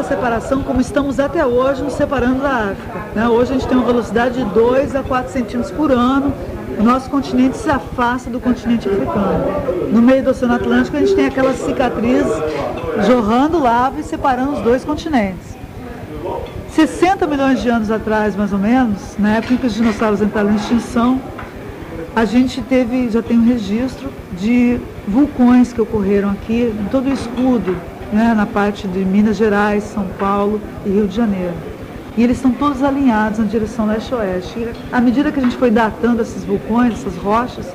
separação como estamos até hoje nos separando da África, né? Hoje a gente tem uma velocidade de 2 a 4 centímetros por ano. O nosso continente se afasta do continente africano. No meio do Oceano Atlântico a gente tem aquelas cicatrizes jorrando lava e separando os dois continentes. 60 milhões de anos atrás, mais ou menos, na época em que os dinossauros entraram em extinção, a gente já tem um registro de vulcões que ocorreram aqui em todo o escudo, né, na parte de Minas Gerais, São Paulo e Rio de Janeiro. E eles estão todos alinhados na direção leste-oeste. E à medida que a gente foi datando esses vulcões, essas rochas,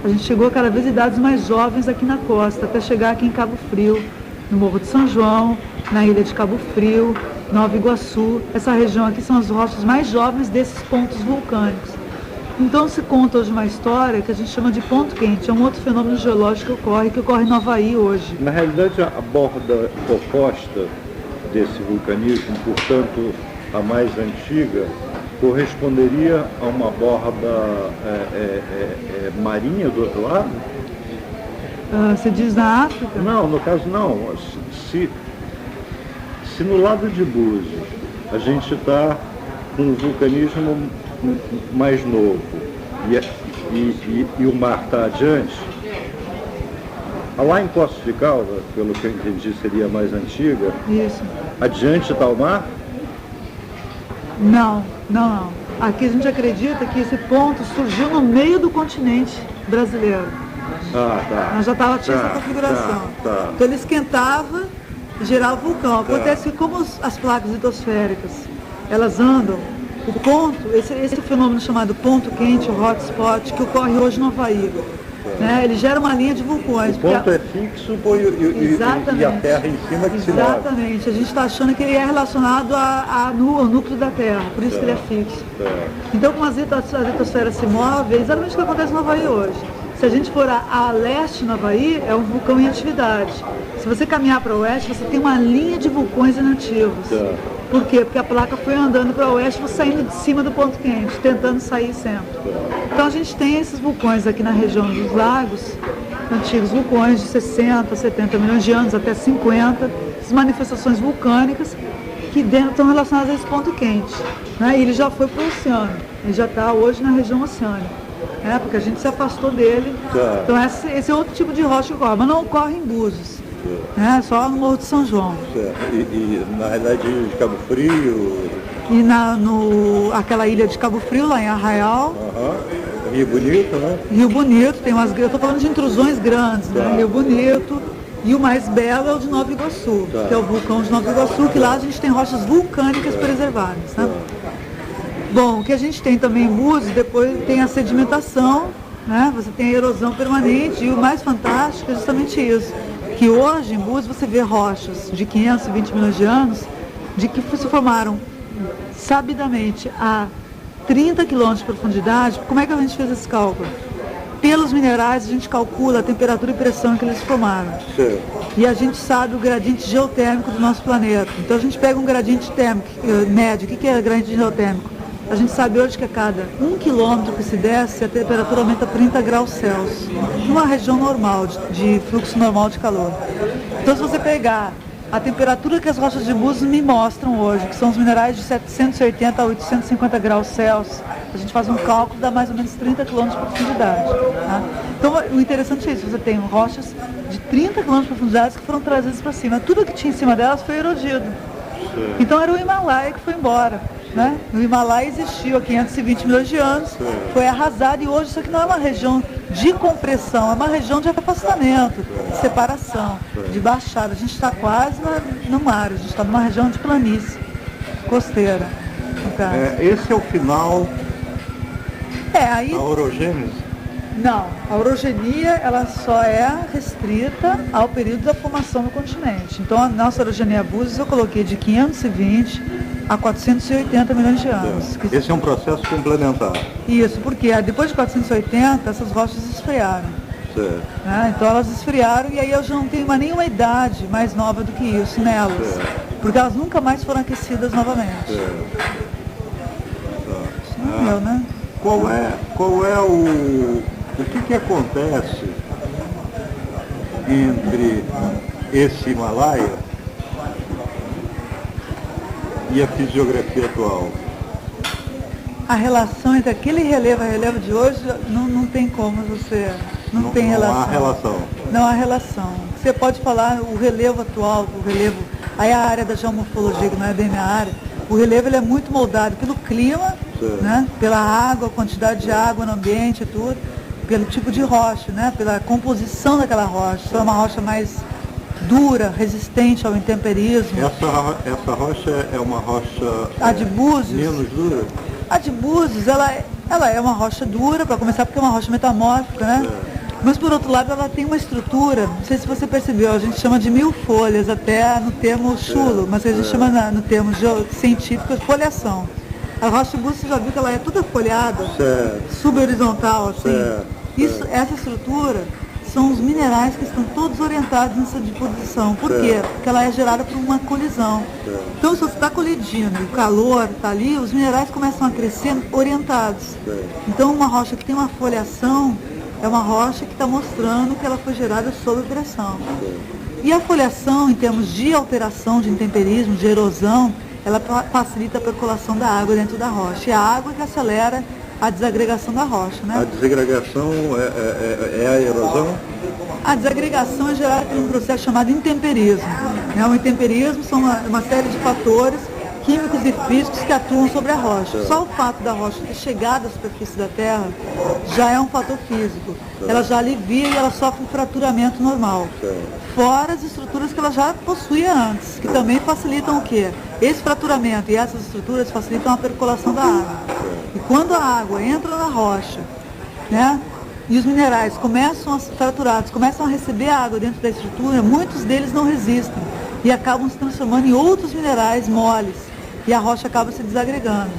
a gente chegou a cada vez idades mais jovens aqui na costa, até chegar aqui em Cabo Frio, no Morro de São João, na ilha de Cabo Frio, Nova Iguaçu. Essa região aqui são as rochas mais jovens desses pontos vulcânicos. Então se conta hoje uma história que a gente chama de ponto quente, é um outro fenômeno geológico que ocorre no Havaí hoje. Na realidade, a borda oposta desse vulcanismo, portanto a mais antiga, corresponderia a uma borda marinha do outro lado? Você diz na África? Não, no caso não. Se no lado de Búzios a gente está com um vulcanismo mais novo e o mar está adiante, lá em Poços de Caldas, pelo que eu entendi, seria a mais antiga. Isso. Adiante está o mar? Não. Aqui a gente acredita que esse ponto surgiu no meio do continente brasileiro. Tá. Nós já tinha essa configuração. Tá. Então ele esquentava e gerava vulcão. Acontece que como as placas litosféricas, elas andam, o ponto, esse fenômeno chamado ponto quente, o hotspot, que ocorre hoje no Havaí, né? Ele gera uma linha de vulcões. O ponto é fixo e a Terra em cima que se move. Exatamente. A gente está achando que ele é relacionado ao núcleo da Terra, por isso que ele é fixo. Então, como as litosferas se movem, é exatamente o que acontece no Havaí hoje. Se a gente for a leste no Havaí, é um vulcão em atividade. Se você caminhar para o oeste, você tem uma linha de vulcões inativos. Por quê? Porque a placa foi andando para o oeste, saindo de cima do ponto quente, tentando sair sempre. Então a gente tem esses vulcões aqui na região dos lagos, antigos vulcões de 60, 70 milhões de anos, até 50, essas manifestações vulcânicas que estão relacionadas a esse ponto quente, né? E ele já foi para o oceano, ele já está hoje na região oceânica, né? Porque a gente se afastou dele. Então esse é outro tipo de rocha que ocorre, mas não ocorre em Búzios. Só no Morro de São João. E na realidade de Cabo Frio? E aquela ilha de Cabo Frio, lá em Arraial. Rio Bonito, né? Rio Bonito, eu estou falando de intrusões grandes, né? Rio Bonito. E o mais belo é o de Nova Iguaçu, que é o vulcão de Nova Iguaçu, que lá a gente tem rochas vulcânicas preservadas, né? Bom, o que a gente tem também em Búzios, depois tem a sedimentação, né? Você tem a erosão permanente, e o mais fantástico é justamente isso. Que hoje em Búzios você vê rochas de 520 milhões de anos de que se formaram sabidamente a 30 quilômetros de profundidade. Como é que a gente fez esse cálculo? Pelos minerais a gente calcula a temperatura e pressão que eles se formaram. E a gente sabe o gradiente geotérmico do nosso planeta. Então a gente pega um gradiente térmico médio. O que é gradiente geotérmico? A gente sabe hoje que a cada 1 quilômetro que se desce, a temperatura aumenta 30 graus Celsius, numa região normal, de fluxo normal de calor. Então, se você pegar a temperatura que as rochas de Búzios me mostram hoje, que são os minerais de 780 a 850 graus Celsius, a gente faz um cálculo, dá mais ou menos 30 quilômetros de profundidade. Tá? Então, o interessante é isso, você tem rochas de 30 quilômetros de profundidade que foram trazidas para cima. Tudo que tinha em cima delas foi erodido. Então, era o Himalaia que foi embora. Né? O Himalaia existiu há 520 milhões de anos, foi arrasado, e hoje isso aqui não é uma região de compressão, é uma região de afastamento, de separação, de baixada. A gente está quase no mar, a gente está numa região de planície costeira. Esse é o final aí, da orogênese? Não, a orogenia ela só é restrita ao período da formação do continente. Então a nossa orogenia Búzios eu coloquei de 520 a 480 milhões de anos. Esse é um processo complementar. Isso, porque depois de 480 essas rochas esfriaram. Né? Então elas esfriaram e aí eu já não tenho mais nenhuma idade mais nova do que isso nelas. Porque elas nunca mais foram aquecidas novamente. Não é, né? Qual é o que acontece entre esse Himalaia E a fisiografia atual? A relação entre aquele relevo e o relevo de hoje não tem como você... Não tem relação. Não há relação. Não há relação. Você pode falar o relevo atual, o relevo... Aí a área da geomorfologia, que não é bem minha área, o relevo ele é muito moldado pelo clima, né? Pela água, a quantidade de água no ambiente e tudo, pelo tipo de rocha, né? Pela composição daquela rocha. Se é uma rocha mais dura, resistente ao intemperismo. Essa rocha é uma rocha a de Búzios, menos dura? A de Búzios, ela é uma rocha dura, para começar, porque é uma rocha metamórfica, né? Mas, por outro lado, ela tem uma estrutura, não sei se você percebeu, a gente chama de 1000 folhas, até no termo chulo, mas a gente chama no termo científico de foliação. A rocha de Búzios, você já viu que ela é toda folhada, subhorizontal, assim. Essa estrutura são os minerais que estão todos orientados nessa disposição. Por quê? Porque ela é gerada por uma colisão. Então, se você está colidindo, o calor está ali, os minerais começam a crescer orientados. Então, uma rocha que tem uma foliação é uma rocha que está mostrando que ela foi gerada sob pressão. E a foliação, em termos de alteração, de intemperismo, de erosão, ela facilita a percolação da água dentro da rocha. E a água que acelera a desagregação da rocha, né? A desagregação é a erosão? A desagregação é gerada por um processo chamado intemperismo. O intemperismo são uma série de fatores químicos e físicos que atuam sobre a rocha. Só o fato da rocha ter chegado à superfície da Terra já é um fator físico. Ela já alivia e ela sofre um fraturamento normal. Fora as estruturas que ela já possuía antes, que também facilitam o quê? Esse fraturamento e essas estruturas facilitam a percolação da água. E quando a água entra na rocha, né, e os minerais começam a ser fraturados, começam a receber a água dentro da estrutura, muitos deles não resistem e acabam se transformando em outros minerais moles. E a rocha acaba se desagregando.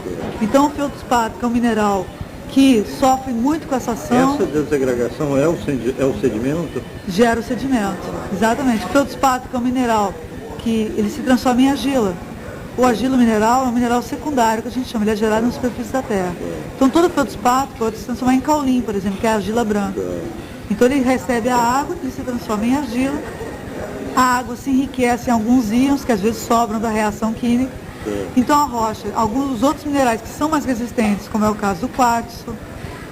Então o feldspato, que é um mineral que sofre muito com essa ação... Essa desagregação é o sedimento? Gera o sedimento, exatamente. O feldspato, que é um mineral que ele se transforma em argila. O argilo mineral é um mineral secundário, que a gente chama, ele é gerado na superfície da Terra. Então todo feldspato pode se transformar em caulim, por exemplo, que é a argila branca. Então ele recebe a água, ele se transforma em argila, a água se enriquece em alguns íons, que às vezes sobram da reação química. Então a rocha, alguns outros minerais que são mais resistentes, como é o caso do quartzo,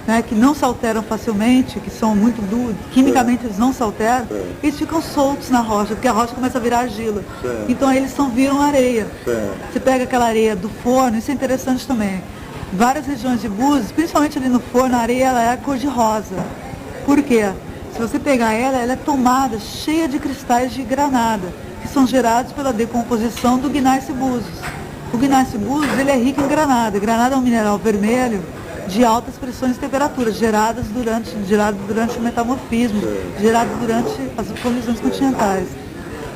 né, que não se alteram facilmente, que são muito duros, quimicamente eles não se alteram, eles ficam soltos na rocha, porque a rocha começa a virar argila. Então aí eles viram areia. Você pega aquela areia do forno, isso é interessante também. Várias regiões de Búzios, principalmente ali no forno, a areia ela é cor de rosa. Por quê? Se você pegar ela é tomada, cheia de cristais de granada, que são gerados pela decomposição do gneiss Búzios. O gneiss Búzios, ele é rico em granada. Granada é um mineral vermelho de altas pressões e temperaturas, gerado durante o metamorfismo, gerado durante as colisões continentais.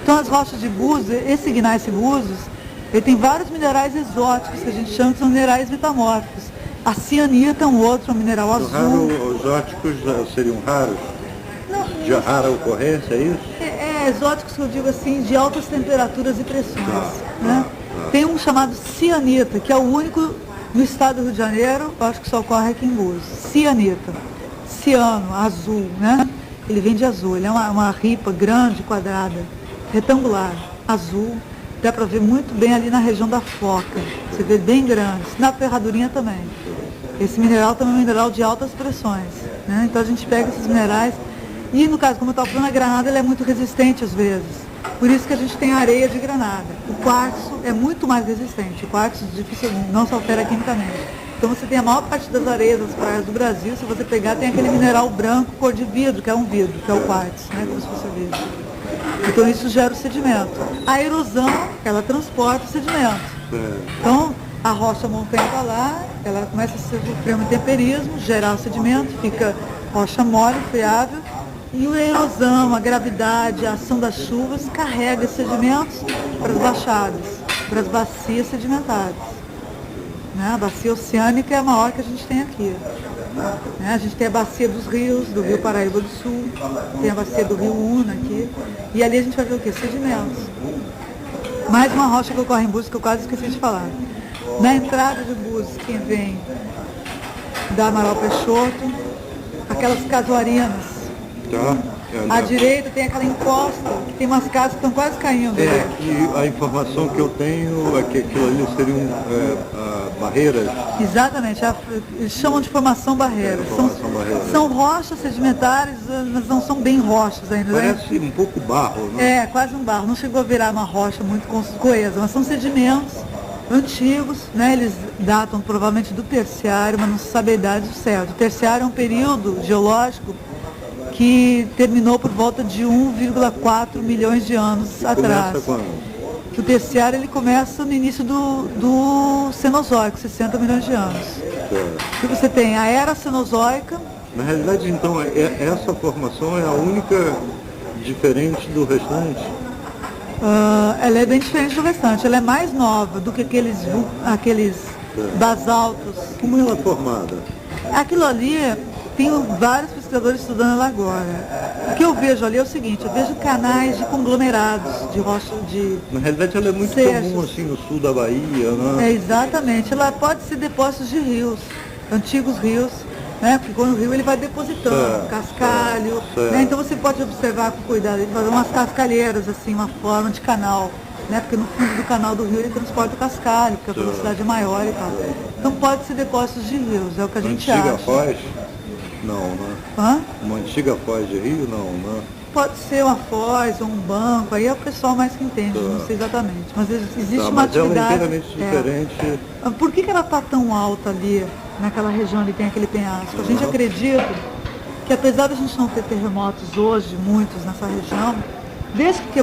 Então as rochas de Búzios, esse gneiss Búzios, ele tem vários minerais exóticos, que a gente chama de são minerais metamórficos. A cianita é um outro, um mineral azul. Exóticos seriam raros? De rara ocorrência, é isso? Exóticos que eu digo assim, de altas temperaturas e pressões. Né? Tem um chamado cianita, que é o único no estado do Rio de Janeiro, eu acho que só ocorre aqui em Búzios. Cianita. Ciano, azul, né? Ele vem de azul, ele é uma ripa grande, quadrada, retangular, azul. Dá para ver muito bem ali na região da foca. Você vê bem grande. Na ferradurinha também. Esse mineral também é um mineral de altas pressões. Né? Então a gente pega esses minerais. E no caso, como eu estava falando, a granada ela é muito resistente às vezes. Por isso que a gente tem areia de granada. O quartzo é muito mais resistente. O quartzo dificilmente não se altera quimicamente. Então você tem a maior parte das areias das praias do Brasil, se você pegar, tem aquele mineral branco cor de vidro, que é um vidro, que é o quartzo, né? Como se fosse vidro. Então isso gera o sedimento. A erosão, ela transporta o sedimento. Então a rocha montanha está lá, ela começa a sofrer um intemperismo, gerar o sedimento, fica rocha mole, friável. E a erosão, a gravidade, a ação das chuvas carrega esses sedimentos para as baixadas, para as bacias sedimentares. Né? A bacia oceânica é a maior que a gente tem aqui. Né? A gente tem a bacia dos rios, do Rio Paraíba do Sul, tem a bacia do Rio Una aqui, e ali a gente vai ver o quê? Sedimentos. Mais uma rocha que ocorre em Búzios que eu quase esqueci de falar. Na entrada de Búzios, quem vem da Amaral Peixoto, aquelas casuarinas, À direita tem aquela encosta, que tem umas casas que estão quase caindo. E a informação que eu tenho é que aquilo ali seriam barreiras. Exatamente, eles chamam de formação barreira. São rochas sedimentares, mas não são bem rochas ainda. Parece um pouco barro, né? É, quase um barro. Não chegou a virar uma rocha muito coesa, mas são sedimentos antigos, né? Eles datam provavelmente do terciário, mas não se sabe a idade certa. O terciário é um período geológico que terminou por volta de 1,4 milhões de anos atrás. Começa quando? O terciário ele começa no início do Cenozoico, 60 milhões de anos. E você tem a era Cenozoica. Na realidade, então, essa formação é a única diferente do restante? Ela é bem diferente do restante. Ela é mais nova do que aqueles basaltos. Como ela é formada? Aquilo ali, tem vários pesquisadores estudando ela agora. O que eu vejo ali é o seguinte, eu vejo canais de conglomerados, de rocha, de... Na realidade, ela é muito comum assim no sul da Bahia, né? Exatamente. Ela pode ser depósitos de rios, antigos rios, né? Porque quando o rio ele vai depositando cascalho, né? Então você pode observar com cuidado, ele fazer umas cascalheiras, assim, uma forma de canal, né? Porque no fundo do canal do rio ele transporta o cascalho, porque a velocidade é maior e tal. Então pode ser depósitos de rios, é o que a gente acha. Antiga foz? Não, né? Uma antiga foz de rio? Não, né? Pode ser uma foz ou um banco, aí é o pessoal mais que entende, não sei exatamente. Mas existe uma atividade... Mas ela é inteiramente diferente. Por que ela está tão alta ali, naquela região ali tem aquele penhasco? A gente acredita que apesar de a gente não ter terremotos hoje, muitos nessa região, desde que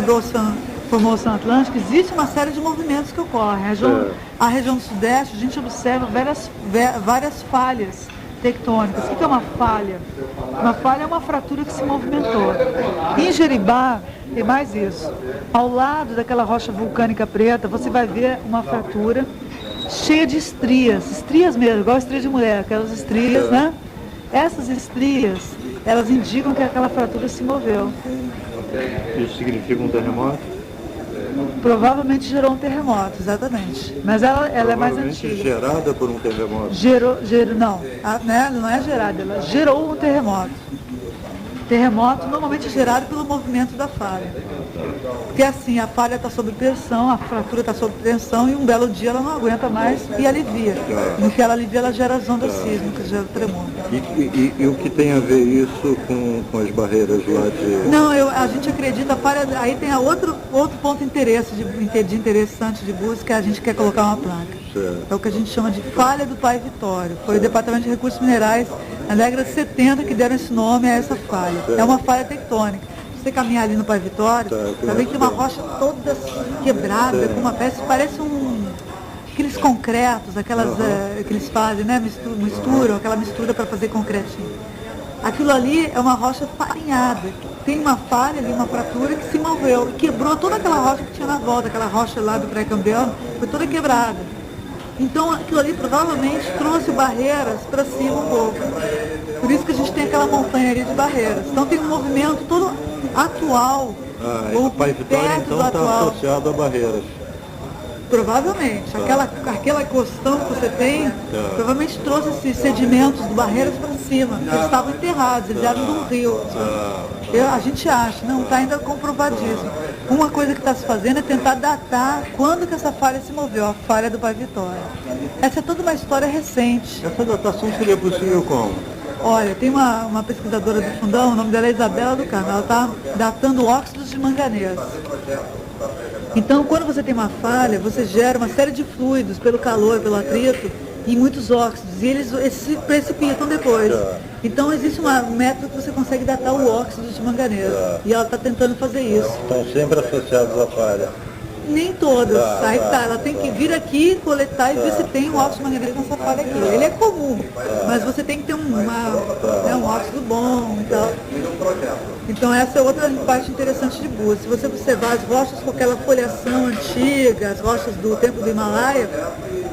formou o Oceano Atlântico, existe uma série de movimentos que ocorrem. A região do Sudeste, a gente observa várias falhas tectônicas. O que é uma falha? Uma falha é uma fratura que se movimentou. Em Jeribá, tem mais isso. Ao lado daquela rocha vulcânica preta, você vai ver uma fratura cheia de estrias mesmo, igual estria de mulher, aquelas estrias, né? Essas estrias, elas indicam que aquela fratura se moveu. Isso significa um terremoto? Provavelmente gerou um terremoto, exatamente. Mas ela é mais antiga. Gerada por um terremoto? Não, não é gerada, ela gerou um terremoto. Terremoto normalmente é gerado pelo movimento da falha. Porque assim, a falha está sob pressão, a fratura está sob tensão e um belo dia ela não aguenta mais e alivia. No que ela alivia, ela gera as ondas sísmicas, gera tremor. E o que tem a ver isso com as barreiras lá de... Não, a gente acredita, a falha, aí tem outro ponto de interesse, interessante de busca, a gente quer colocar uma placa. É o que a gente chama de falha do Pai Vitório. Foi o Departamento de Recursos Minerais, na década de 70, que deram esse nome a essa falha. É uma falha tectônica. Se você caminhar ali no Pai Vitório, vai ver que tem uma rocha toda quebrada, com uma peça, parece aqueles concretos, que eles fazem, né? Misturam, aquela mistura para fazer concretinho. Aquilo ali é uma rocha farinhada. Tem uma falha ali, uma fratura que se moveu e quebrou toda aquela rocha que tinha na volta, aquela rocha lá do pré-cambriano, foi toda quebrada. Então aquilo ali provavelmente trouxe barreiras para cima um pouco. Por isso que a gente tem aquela montanha ali de barreiras. Então tem um movimento todo atual. O Pai Vitória então está associado a barreiras. Provavelmente. Aquela costão que você tem, provavelmente trouxe esses sedimentos do barreiras para cima. Eles estavam enterrados, eles eram de um rio. A gente acha, não está ainda comprovadíssimo. Uma coisa que está se fazendo é tentar datar quando que essa falha se moveu, a falha do Pai Vitória. Essa é toda uma história recente. Essa datação seria possível como? Olha, tem uma pesquisadora do Fundão, o nome dela é Isabela do Carmo, ela está datando óxidos de manganês. Então, quando você tem uma falha, você gera uma série de fluidos pelo calor, pelo atrito, e muitos óxidos, e eles se precipitam depois. Então, existe um método que você consegue datar o óxido de manganês, e ela está tentando fazer isso. Estão sempre associados à falha? Nem todas. Aí tá, ela tem que vir aqui, coletar e ver se tem um óxido de manganês nessa falha aqui. Ele é comum, mas você tem que ter um óxido bom e tal. Então essa é outra parte interessante de busca. Se você observar as rochas com aquela folhação antiga, as rochas do tempo do Himalaia,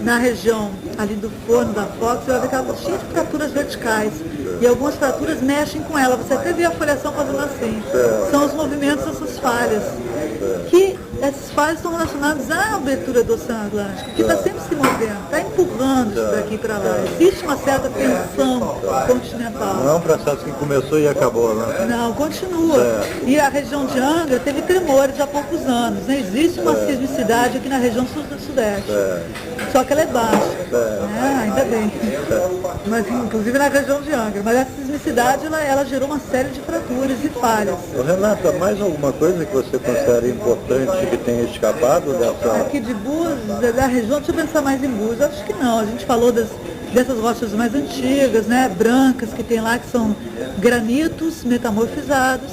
na região ali do forno da Fox, você vai ver que ela está cheia de fraturas verticais. E algumas fraturas mexem com ela. Você até vê a folhação fazendo assim. São os movimentos dessas falhas. que essas falhas estão relacionadas à abertura do Oceano Atlântico, que está sempre se movendo, está empurrando isso daqui para lá. Existe uma certa tensão continental. Não é um processo que começou e acabou, né? Não, continua. E a região de Angra teve tremores há poucos anos. Né? Existe uma sismicidade aqui na região sudeste. Só que ela é baixa. Ainda bem. Mas, inclusive na região de Angra. Mas a sismicidade ela gerou uma série de fraturas e falhas. Renata, mais alguma coisa que você considera importante que tenha escapado dessa... Aqui de Búzios, da região, deixa eu pensar mais em Búzios. Acho que não. A gente falou dessas rochas mais antigas, né, brancas, que tem lá, que são granitos metamorfizados.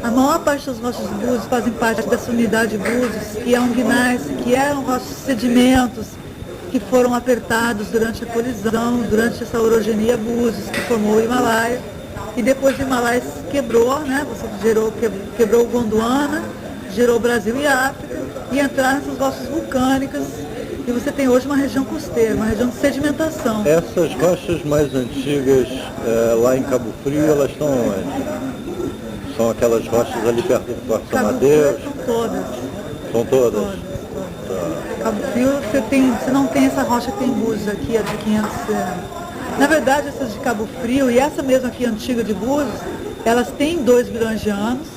A maior parte das rochas de Búzios fazem parte dessa unidade de Búzios, que é um gneiss, que eram rochas de sedimentos que foram apertados durante a colisão, durante essa orogenia Búzios, que formou o Himalaia. E depois o Himalaia se quebrou, né, quebrou o Gondwana, gerou o Brasil e a África, e entraram essas rochas vulcânicas. E você tem hoje uma região costeira, uma região de sedimentação. Essas rochas mais antigas, lá em Cabo Frio, elas estão onde? São aquelas rochas ali perto do Forte São Mateus? São todas. São todas? Todas. Cabo Frio, você não tem essa rocha que tem Búzios aqui há de 500 anos. Na verdade, essas de Cabo Frio e essa mesma aqui antiga de Búzios, elas têm 2 bilhões de anos,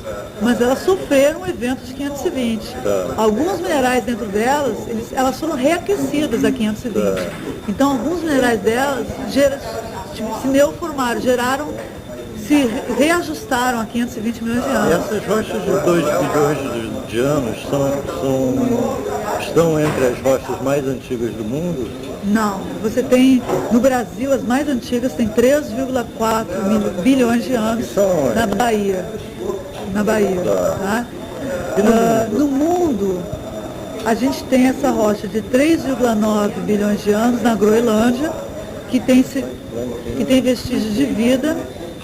mas elas sofreram um evento de 520. Alguns minerais dentro delas, elas foram reaquecidas a 520. Então, alguns minerais delas se neoformaram, se reajustaram a 520 milhões de anos. E essas rochas de 2 bilhões de anos estão entre as rochas mais antigas do mundo? Não, você tem, no Brasil, as mais antigas têm 3,4 bilhões de anos na Bahia. Tá? No mundo, a gente tem essa rocha de 3,9 bilhões de anos na Groenlândia, que tem vestígios de vida.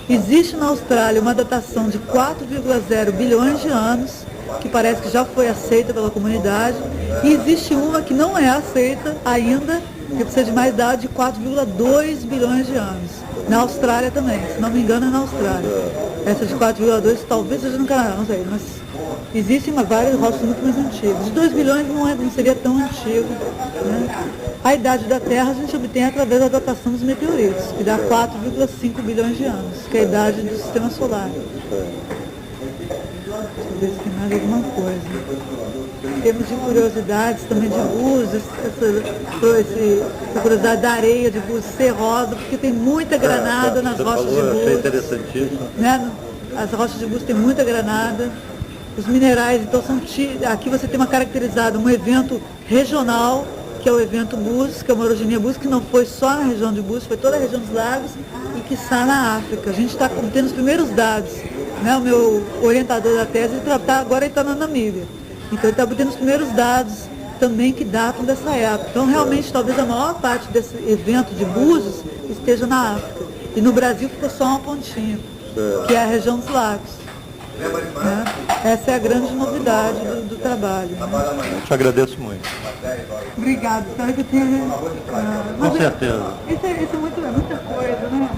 Existe na Austrália uma datação de 4,0 bilhões de anos, que parece que já foi aceita pela comunidade, e existe uma que não é aceita ainda, que precisa de mais dados, de 4,2 bilhões de anos. Na Austrália também, se não me engano é na Austrália. Essa de 4,2 talvez seja no Canadá, não sei, mas existem várias rochas muito mais antigas. De 2 bilhões não seria tão antigo. Né? A idade da Terra a gente obtém através da datação dos meteoritos, que dá 4,5 bilhões de anos, que é a idade do Sistema Solar. Deixa eu ver se tem mais alguma coisa. Em termos de curiosidades também de Búzios, essa curiosidade da areia de Búzios ser rosa, porque tem muita granada nas rochas de Búzios. Achei interessantíssimo. Né? As rochas de Búzios têm muita granada. Os minerais, então, aqui você tem uma caracterizada, um evento regional, que é o evento Búzios, que é uma orogenia Búzios, que não foi só na região de Búzios, foi toda a região dos lagos e que está na África. A gente está tendo os primeiros dados. Né? O meu orientador da tese agora ele está na Namíbia. Então ele está obtendo os primeiros dados também que datam dessa época. Então realmente talvez a maior parte desse evento de Búzios esteja na África. E no Brasil ficou só uma pontinha, que é a região dos lagos. Né? Essa é a grande novidade do trabalho. Né? Eu te agradeço muito. Obrigada, espero que tenha... Com certeza. Isso é muita coisa, né?